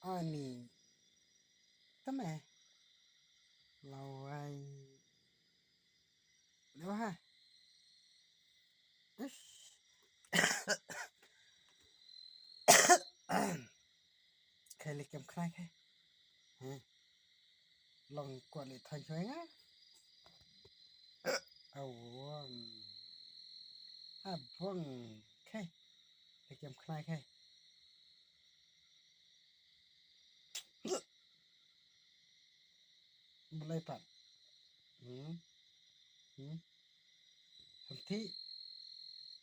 Ani, tama lawai lewa ish khai lịch kem khai khai hả lòng quản lý thành xoay á ầu à vâng khai lịch kem khai khai mulai pat hmm henti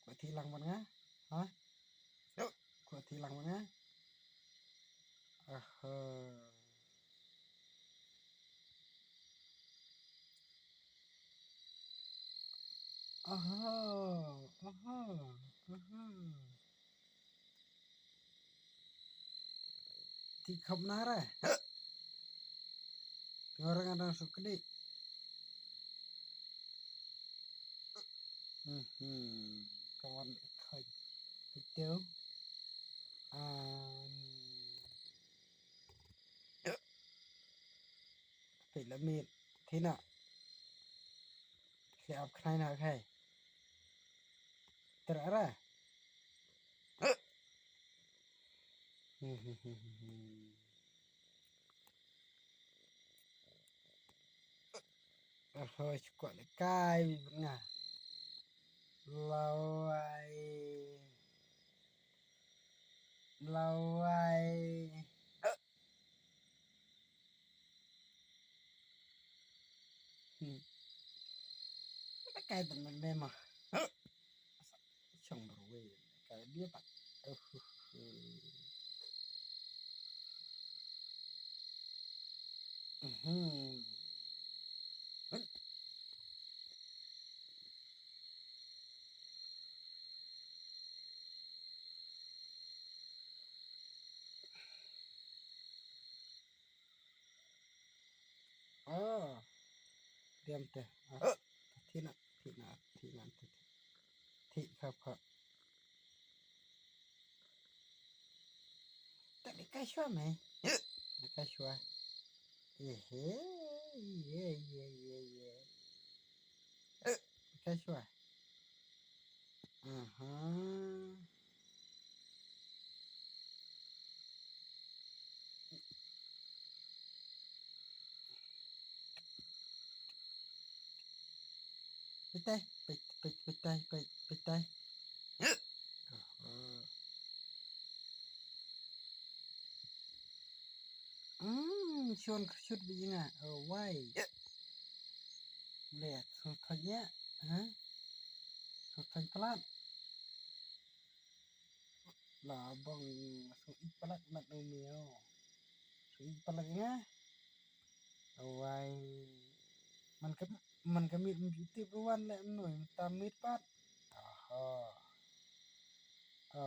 quả thi lăng bằng á hả quả thi lăng bằng á thì không ná ra orang ada suka deh kawan ikai itu phải là mệt thế nào sẽ áp khai nào khai terara thôi gọi là cay vì vẫn ngà lâu ai lâu ai cay tận mình bên mà chồng bảo vệ cái biết bạn đem tè thì nè thì khập tại cái xóa mày cái xóa cái xóa tay tay chôn chút bị ngà quay lẹt sụt thay nhá hả sụt thay plat là bong sụt plat mặt đầu miêu sụt plat nhá quayมันก็มีติบวันแหละหน่วยตามมิดปัดอ๋ออ๋อ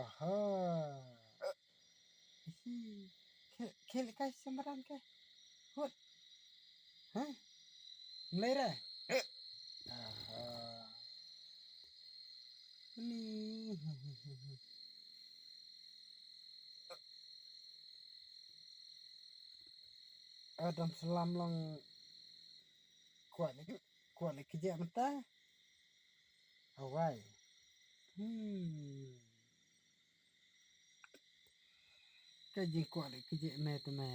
เคลkai samaran ke hut hah mulai dah ini Adam selam long kuat lagi kerja mentah awai cái gì kuat lagi kerja mẹ tụi mẹ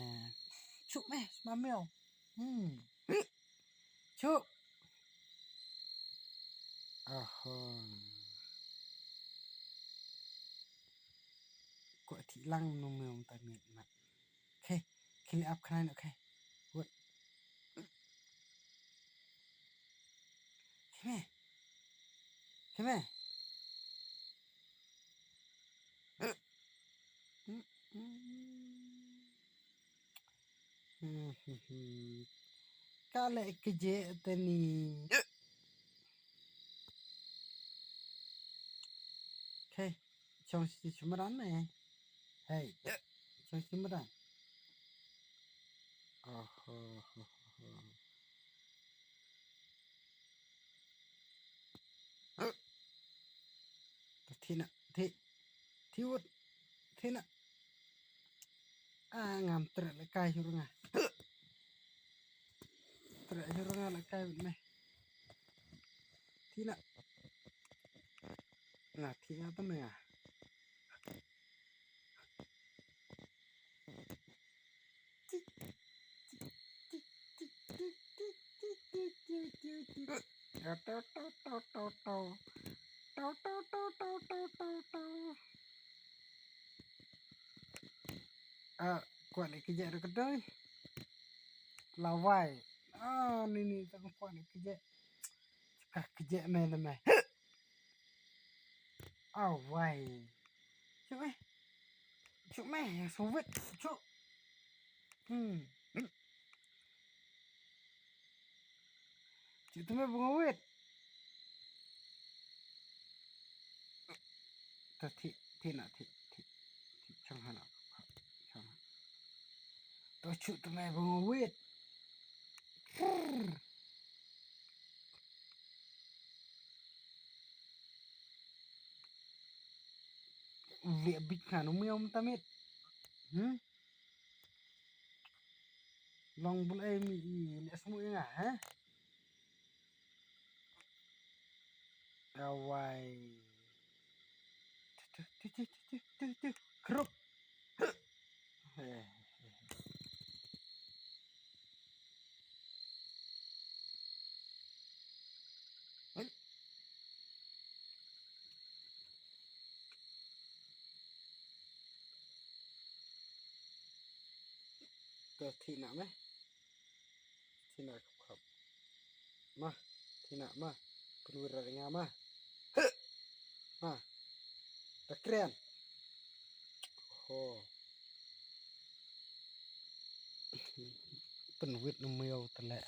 chụp mẹ mà mèo chụp kuat thị lăng nó mèo tại miệng mặt okay khi áp khai nữa okay what Kime kale kerja tani okay chong si cumaran nih hey chong si cumaran thi nè thi thi út thi nè ngam trek le kai hurunga trek hurunga le kai me tina na tina tame kuat le kejek de kedai lawai ni tak kuat le kejek cakap kejek me le me wai cuk me suwit cuk cuk tu me bunga wit ta ti nak ti chang hana chang to cuk tu me bunga wit việc bịt khả nó miêu ta mệt lòng bữa em lẽ xong rồi ngả hả wai krup to thì nào mấy thì nào khóc mà thì nào mà keluar dari ngama mà tak keren penuit nu miêu tele